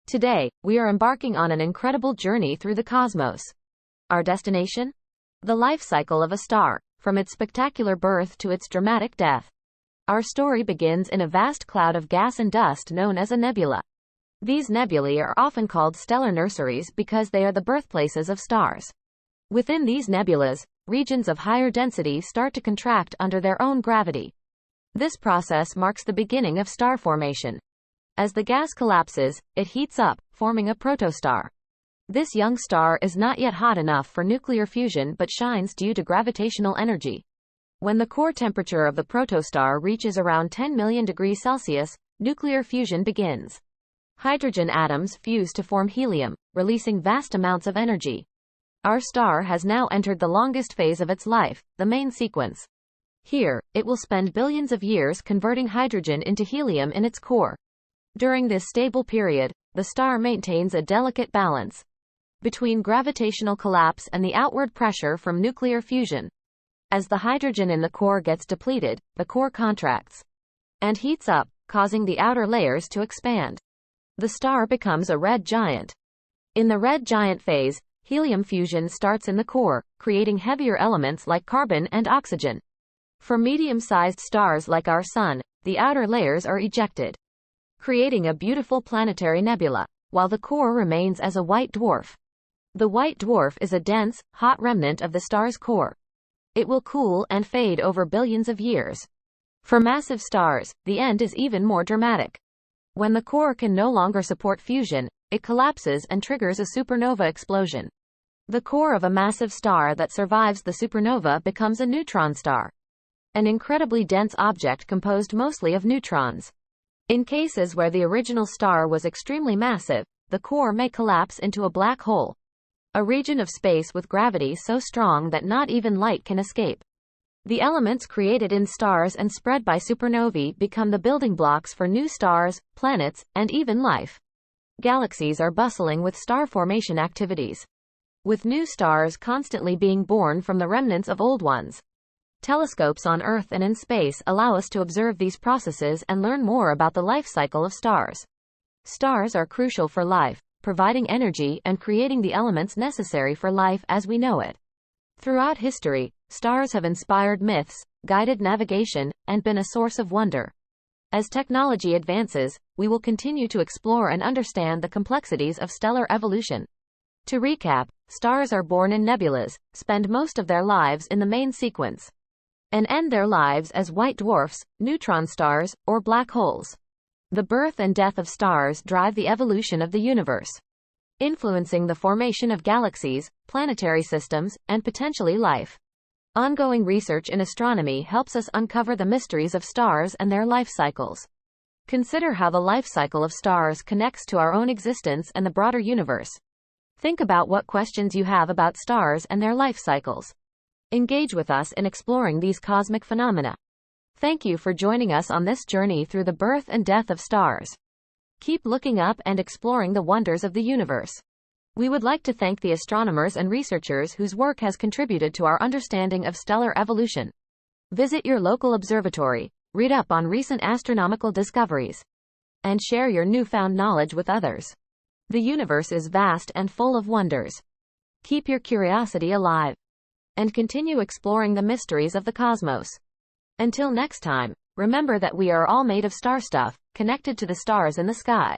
Today, we are embarking on an incredible journey through the cosmos. Our destination? The life cycle of a star, from its spectacular birth to its dramatic death. Our story begins in a vast cloud of gas and dust known as a nebula. These nebulae are often called stellar nurseries because they are the birthplaces of stars. Within these nebulas, regions of higher density start to contract under their own gravity. This process marks the beginning of star formation. As the gas collapses, it heats up, forming a protostar. This young star is not yet hot enough for nuclear fusion but shines due to gravitational energy. When the core temperature of the protostar reaches around 10 million degrees Celsius, nuclear fusion begins. Hydrogen atoms fuse to form helium, releasing vast amounts of energy. Our star has now entered the longest phase of its life, the main sequence. Here, it will spend billions of years converting hydrogen into helium in its core. During this stable period, the star maintains a delicate balance between gravitational collapse and the outward pressure from nuclear fusion. As the hydrogen in the core gets depleted, the core contracts and heats up, causing the outer layers to expand. The star becomes a red giant. In the red giant phase, helium fusion starts in the core, creating heavier elements like carbon and oxygen. For medium-sized stars like our Sun, the outer layers are ejected, creating a beautiful planetary nebula, while the core remains as a white dwarf. The white dwarf is a dense, hot remnant of the star's core. It will cool and fade over billions of years. For massive stars, the end is even more dramatic. When the core can no longer support fusion, it collapses and triggers a supernova explosion. The core of a massive star that survives the supernova becomes a neutron star, an incredibly dense object composed mostly of neutrons. In cases where the original star was extremely massive, the core may collapse into a black hole, a region of space with gravity so strong that not even light can escape. The elements created in stars and spread by supernovae become the building blocks for new stars, planets, and even life. Galaxies are bustling with star formation activities, with new stars constantly being born from the remnants of old ones. Telescopes on Earth and in space allow us to observe these processes and learn more about the life cycle of stars. Stars are crucial for life, providing energy and creating the elements necessary for life as we know it. Throughout history, stars have inspired myths, guided navigation, and been a source of wonder. As technology advances, we will continue to explore and understand the complexities of stellar evolution. To recap, stars are born in nebulas, spend most of their lives in the main sequence, and end their lives as white dwarfs, neutron stars, or black holes. The birth and death of stars drive the evolution of the universe, influencing the formation of galaxies, planetary systems, and potentially life. Ongoing research in astronomy helps us uncover the mysteries of stars and their life cycles. Consider how the life cycle of stars connects to our own existence and the broader universe. Think about what questions you have about stars and their life cycles. Engage with us in exploring these cosmic phenomena. Thank you for joining us on this journey through the birth and death of stars. Keep looking up and exploring the wonders of the universe. We would like to thank the astronomers and researchers whose work has contributed to our understanding of stellar evolution. Visit your local observatory, read up on recent astronomical discoveries, and share your newfound knowledge with others. The universe is vast and full of wonders. Keep your curiosity alive, and continue exploring the mysteries of the cosmos. Until next time, remember that we are all made of star stuff, connected to the stars in the sky.